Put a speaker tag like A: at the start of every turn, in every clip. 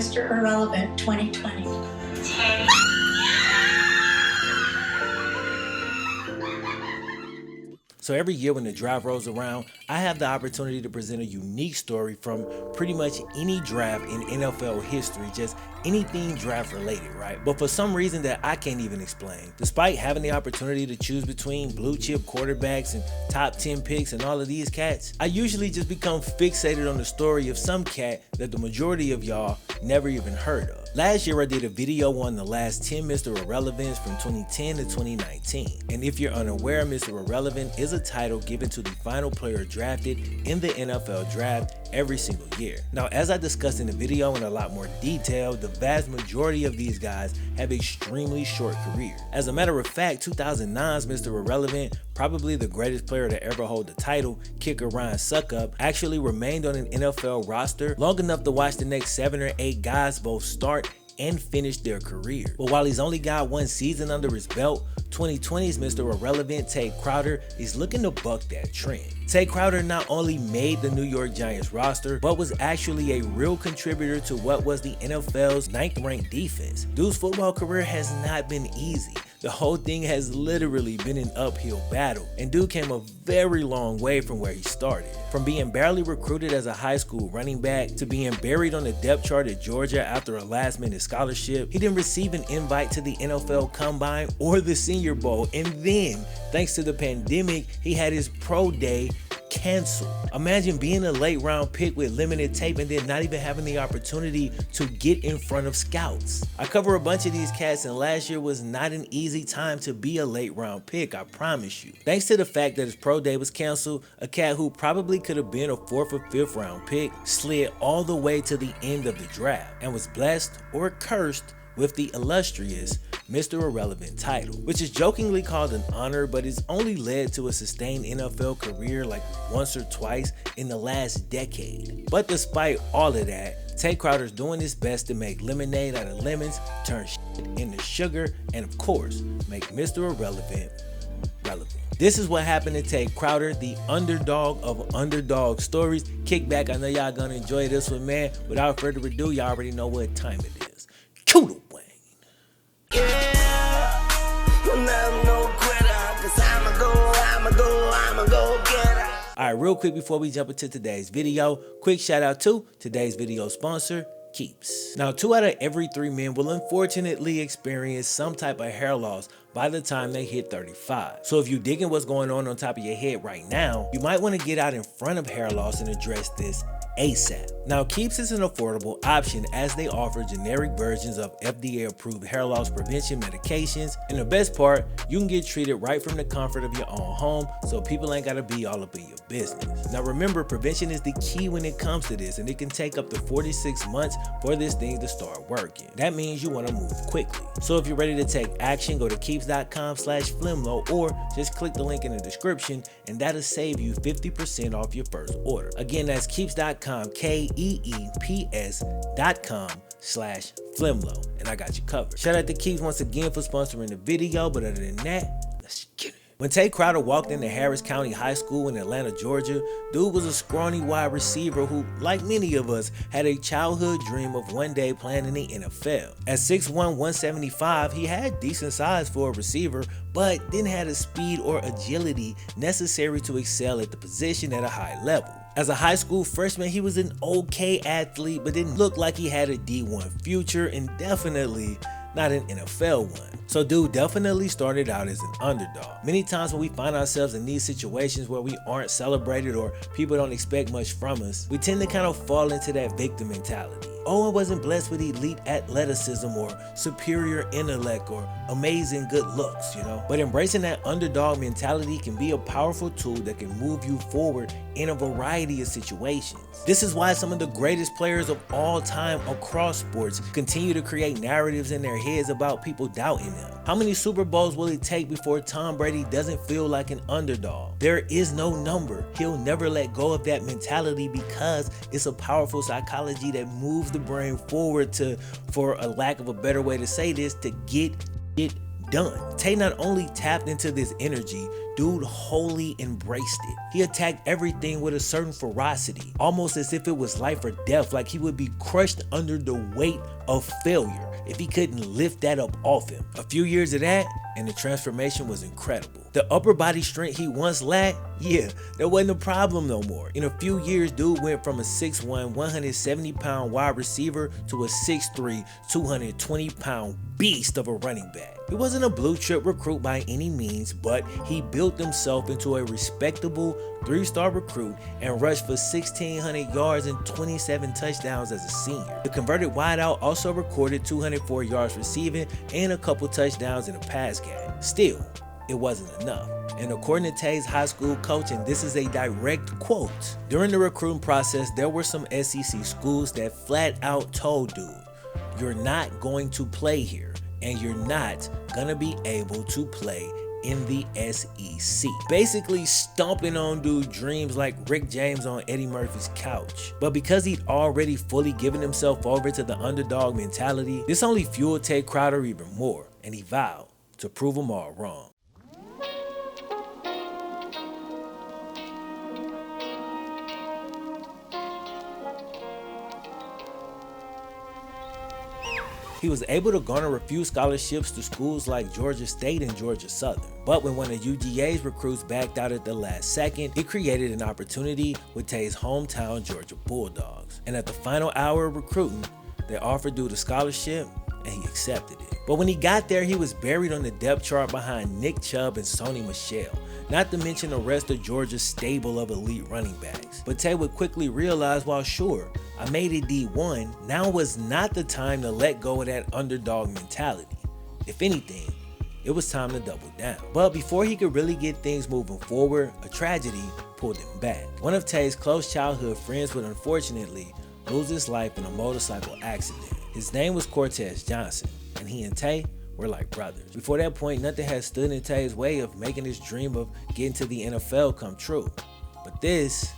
A: Mr. Irrelevant 2020.
B: So every year when the draft rolls around, I have the opportunity to present a unique story from pretty much any draft in NFL history, just anything draft related, right? But for some reason that I can't even explain, despite having the opportunity to choose between blue chip quarterbacks and top 10 picks and all of these cats, I usually just become fixated on the story of some cat that the majority of y'all never even heard of. Last year I did a video on the last 10 Mr. Irrelevants from 2010 to 2019. And if you're unaware, Mr. Irrelevant is a title given to the final player drafted in the NFL draft every single year. Now, as I discussed in the video in a lot more detail, the vast majority of these guys have extremely short careers. As a matter of fact, 2009's Mr. Irrelevant, probably the greatest player to ever hold the title, kicker Ryan Suckup, actually remained on an NFL roster long enough to watch the next 7 or 8 guys both start and finish their career. But while he's only got 1 season under his belt, 2020's Mr. Irrelevant Tay Crowder is looking to buck that trend. Tay Crowder not only made the New York Giants roster, but was actually a real contributor to what was the NFL's 9th ranked defense. Dude's football career has not been easy. The whole thing has literally been an uphill battle, and dude came a very long way from where he started. From being barely recruited as a high school running back to being buried on the depth chart at Georgia after a last-minute scholarship, he didn't receive an invite to the NFL Combine or the Senior Bowl, and then, thanks to the pandemic, he had his pro day canceled. Imagine being a late round pick with limited tape and then not even having the opportunity to get in front of scouts. I cover a bunch of these cats, and last year was not an easy time to be a late round pick, I promise you. Thanks to the fact that his pro day was canceled, a cat who probably could have been a 4th or 5th round pick slid all the way to the end of the draft and was blessed or cursed with the illustrious Mr. Irrelevant title, which is jokingly called an honor, but it's only led to a sustained NFL career like once or twice in the last decade. But despite all of that, Tay Crowder's doing his best to make lemonade out of lemons, turn shit into sugar, and of course, make Mr. Irrelevant relevant. This is what happened to Tay Crowder, the underdog of underdog stories. Kick back, I know y'all gonna enjoy this one, man. Without further ado, y'all already know what time it is. Cue the Wayne. Alright, real quick before we jump into today's video, quick shout out to today's video sponsor, Keeps. Now, 2 out of every 3 men will unfortunately experience some type of hair loss by the time they hit 35. So if you're digging what's going on top of your head right now, you might want to get out in front of hair loss and address this ASAP. Now, Keeps is an affordable option as they offer generic versions of FDA approved hair loss prevention medications, and the best part, you can get treated right from the comfort of your own home, so people ain't gotta be all up in your business. Now remember, prevention is the key when it comes to this, and it can take up to 46 months for this thing to start working. That means you wanna move quickly. So if you're ready to take action, go to keeps.com/FlemLo or just click the link in the description, and that'll save you 50% off your first order. Again, that's keeps.com, KEEPS.com/FlemLo, and I got you covered. Shout out to Keeps once again for sponsoring the video, but other than that, let's get it. When Tay Crowder walked into Harris County High School in Atlanta, Georgia, dude was a scrawny wide receiver who, like many of us, had a childhood dream of one day playing in the NFL. At 6'1", 175, he had decent size for a receiver, but didn't have the speed or agility necessary to excel at the position at a high level. As a high school freshman, he was an okay athlete, but didn't look like he had a D1 future, and definitely not an NFL one. So dude definitely started out as an underdog. Many times when we find ourselves in these situations where we aren't celebrated or people don't expect much from us, we tend to kind of fall into that victim mentality. Oh, I wasn't blessed with elite athleticism or superior intellect or amazing good looks, you know? But embracing that underdog mentality can be a powerful tool that can move you forward in a variety of situations. This is why some of the greatest players of all time across sports continue to create narratives in their heads about people doubting them. How many Super Bowls will it take before Tom Brady doesn't feel like an underdog? There is no number. He'll never let go of that mentality because it's a powerful psychology that moves the brain forward to, for a lack of a better way to say this, to get it done. Tay not only tapped into this energy, dude wholly embraced it. He attacked everything with a certain ferocity, almost as if it was life or death, like he would be crushed under the weight of failure if he couldn't lift that up off him. A few years of that, and the transformation was incredible. The upper body strength he once lacked, yeah, that wasn't a problem no more. In a few years, dude went from a 6'1", 170-pound wide receiver to a 6'3", 220-pound beast of a running back. He wasn't a blue chip recruit by any means, but he built himself into a respectable 3-star recruit and rushed for 1,600 yards and 27 touchdowns as a senior. The converted wideout also recorded 204 yards receiving and a couple touchdowns in a pass game. Still, it wasn't enough. And according to Tay's high school coach, and this is a direct quote, during the recruiting process, there were some SEC schools that flat out told dude, you're not going to play here, and you're not gonna be able to play in the SEC. Basically stomping on dude's dreams like Rick James on Eddie Murphy's couch. But because he'd already fully given himself over to the underdog mentality, this only fueled Tay Crowder even more, and he vowed to prove them all wrong. He was able to garner a few scholarships to schools like Georgia State and Georgia Southern. But when one of UGA's recruits backed out at the last second, it created an opportunity with Tay's hometown Georgia Bulldogs. And at the final hour of recruiting, they offered dude a scholarship and he accepted it. But when he got there, he was buried on the depth chart behind Nick Chubb and Sony Michel, not to mention the rest of Georgia's stable of elite running backs. But Tay would quickly realize, while sure, I made it D1, now was not the time to let go of that underdog mentality. If anything, it was time to double down. But before he could really get things moving forward, a tragedy pulled him back. One of Tay's close childhood friends would unfortunately lose his life in a motorcycle accident. His name was Cortez Johnson, and he and Tay were like brothers. Before that point, nothing had stood in Tay's way of making his dream of getting to the NFL come true. But this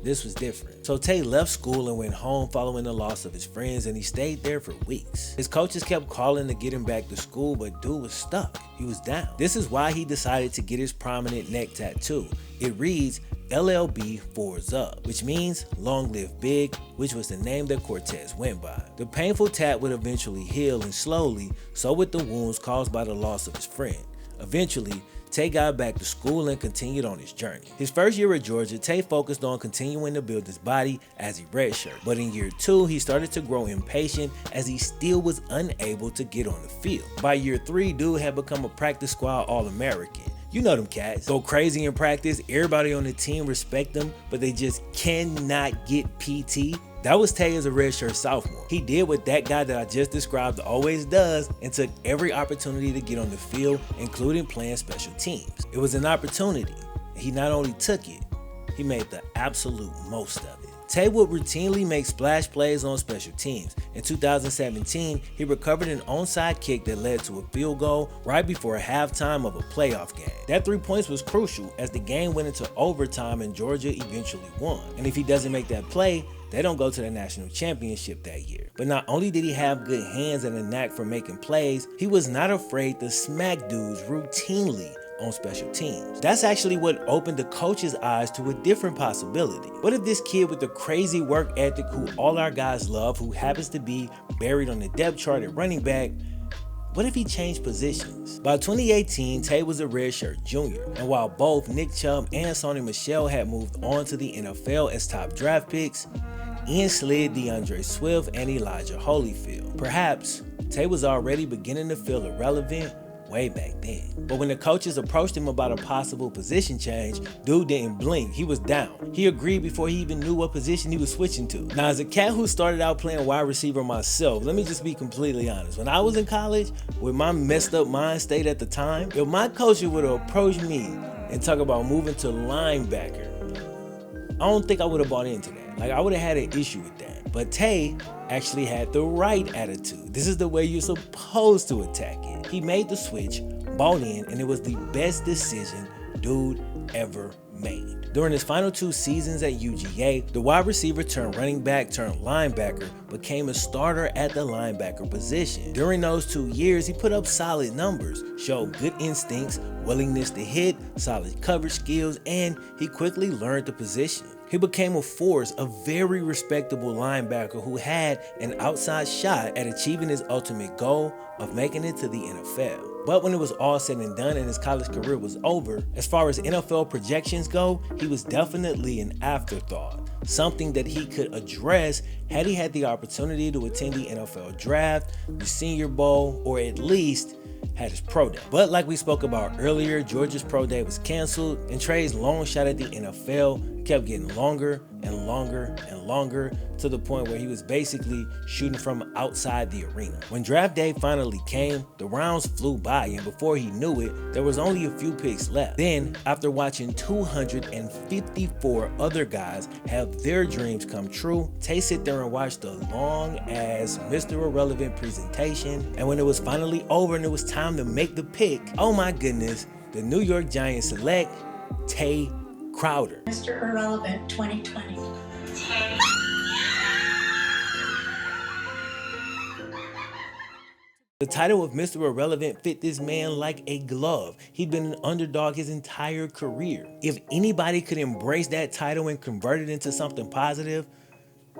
B: was different. So Tay left school and went home following the loss of his friends, and he stayed there for weeks. His coaches kept calling to get him back to school, but dude was stuck. He was down. This is why he decided to get his prominent neck tattoo. It reads LLB 4's up, which means long live big, which was the name that Cortez went by. The painful tat would eventually heal, and slowly, so would the wounds caused by the loss of his friend. Eventually, Tay got back to school and continued on his journey. His first year at Georgia, Tay focused on continuing to build his body as he redshirted. But in year 2, he started to grow impatient as he still was unable to get on the field. By year 3, dude had become a practice squad All-American. You know them cats. Go crazy in practice, everybody on the team respect them, but they just cannot get PT. That was Tay as a redshirt sophomore. He did what that guy that I just described always does and took every opportunity to get on the field, including playing special teams. It was an opportunity. He not only took it, he made the absolute most of it. Tay would routinely make splash plays on special teams. In 2017, he recovered an onside kick that led to a field goal right before halftime of a playoff game. That 3 points was crucial as the game went into overtime and Georgia eventually won. And if he doesn't make that play, they don't go to the national championship that year. But not only did he have good hands and a knack for making plays, he was not afraid to smack dudes routinely on special teams. That's actually what opened the coach's eyes to a different possibility. What if this kid with the crazy work ethic who all our guys love, who happens to be buried on the depth chart at running back, what if he changed positions? By 2018, Tay was a redshirt junior, and while both Nick Chubb and Sony Michel had moved on to the NFL as top draft picks, in slid DeAndre Swift and Elijah Holyfield. Perhaps Tay was already beginning to feel irrelevant way back then. But when the coaches approached him about a possible position change, dude didn't blink. He was down. He agreed before he even knew what position he was switching to. Now, as a cat who started out playing wide receiver myself, let me just be completely honest. When I was in college, with my messed up mind state at the time, if my coach would have approached me and talked about moving to linebacker, I don't think I would have bought into that. Like, I would have had an issue with that. But Tay actually had the right attitude. This is the way you're supposed to attack it. He made the switch, bought in, and it was the best decision dude ever made. During his final 2 seasons at UGA, the wide receiver turned running back turned linebacker became a starter at the linebacker position. During those 2 years, he put up solid numbers, showed good instincts, willingness to hit, solid coverage skills, and he quickly learned the position. He became a force, a very respectable linebacker who had an outside shot at achieving his ultimate goal of making it to the NFL. But when it was all said and done and his college career was over, as far as NFL projections go, he was definitely an afterthought, something that he could address had he had the opportunity to attend the NFL draft, the Senior Bowl, or at least had his pro day. But like we spoke about earlier, Georgia's pro day was canceled, and Trey's long shot at the NFL kept getting longer and longer and longer, to the point where he was basically shooting from outside the arena. When draft day finally came, the rounds flew by, and before he knew it, there was only a few picks left. Then, after watching 254 other guys have their dreams come true, Tay sit there and watched the long-ass Mr. Irrelevant presentation, and when it was finally over and it was time to make the pick, oh my goodness, the New York Giants select Tay Crowder.
A: Mr. Irrelevant 2020.
B: The title of Mr. Irrelevant fit this man like a glove. He'd been an underdog his entire career. If anybody could embrace that title and convert it into something positive,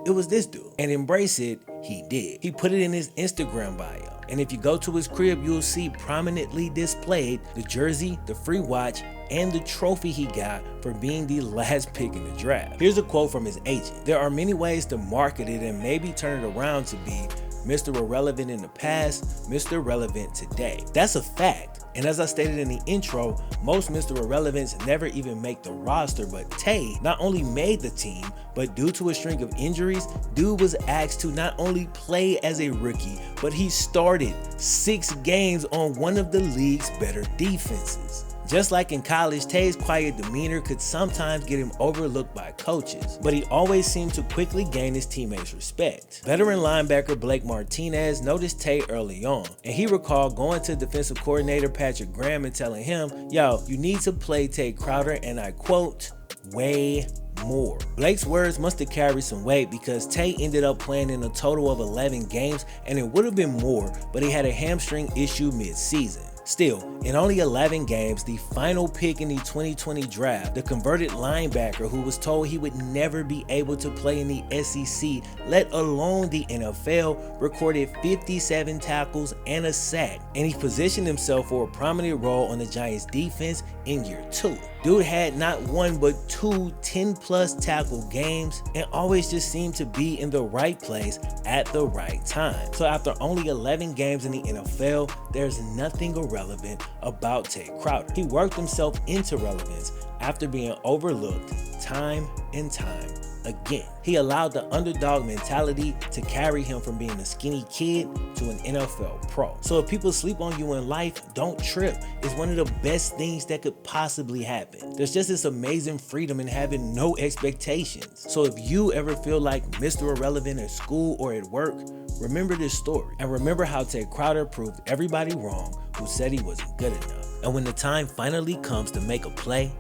B: it was this dude. And embrace it, he did. He put it in his Instagram bio. And if you go to his crib, you'll see prominently displayed the jersey, the free watch, and the trophy he got for being the last pick in the draft. Here's a quote from his agent. "There are many ways to market it and maybe turn it around to be Mr. Irrelevant in the past, Mr. Relevant today." That's a fact. And as I stated in the intro, most Mr. Irrelevants never even make the roster, but Tay not only made the team, but due to a string of injuries, dude was asked to not only play as a rookie, but he started 6 games on one of the league's better defenses. Just like in college, Tay's quiet demeanor could sometimes get him overlooked by coaches, but he always seemed to quickly gain his teammates' respect. Veteran linebacker Blake Martinez noticed Tay early on, and he recalled going to defensive coordinator Patrick Graham and telling him, "Yo, you need to play Tay Crowder," and I quote, "way more." Blake's words must have carried some weight because Tay ended up playing in a total of 11 games, and it would have been more, but he had a hamstring issue mid-season. Still, in only 11 games, the final pick in the 2020 draft, the converted linebacker who was told he would never be able to play in the SEC, let alone the NFL, recorded 57 tackles and a sack, and he positioned himself for a prominent role on the Giants defense in year 2. Dude had not one but 2 10-plus tackle games and always just seemed to be in the right place at the right time. So after only 11 games in the NFL, there's nothing irrelevant about Tay Crowder. He worked himself into relevance after being overlooked time and time again. He allowed the underdog mentality to carry him from being a skinny kid to an NFL pro. So if people sleep on you in life, don't trip. It's one of the best things that could possibly happen. There's just this amazing freedom in having no expectations. So if you ever feel like Mr. Irrelevant at school or at work, remember this story. And remember how Tay Crowder proved everybody wrong who said he wasn't good enough. And when the time finally comes to make a play,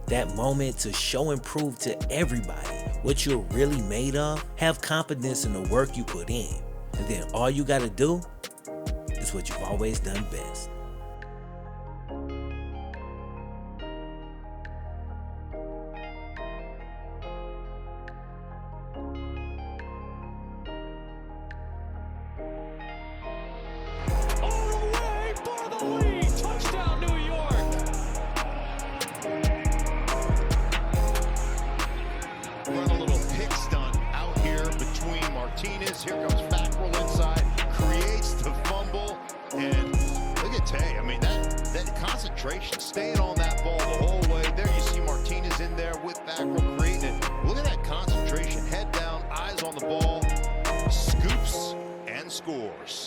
B: that moment to show and prove to everybody what you're really made of, have confidence in the work you put in. And then all you gotta do is what you've always done best.
C: Here comes Fackrell inside, creates the fumble, and look at Tay. I mean, that concentration, staying on that ball the whole way. There you see Martinez in there with Fackrell creating it. Look at that concentration, head down, eyes on the ball, scoops and scores.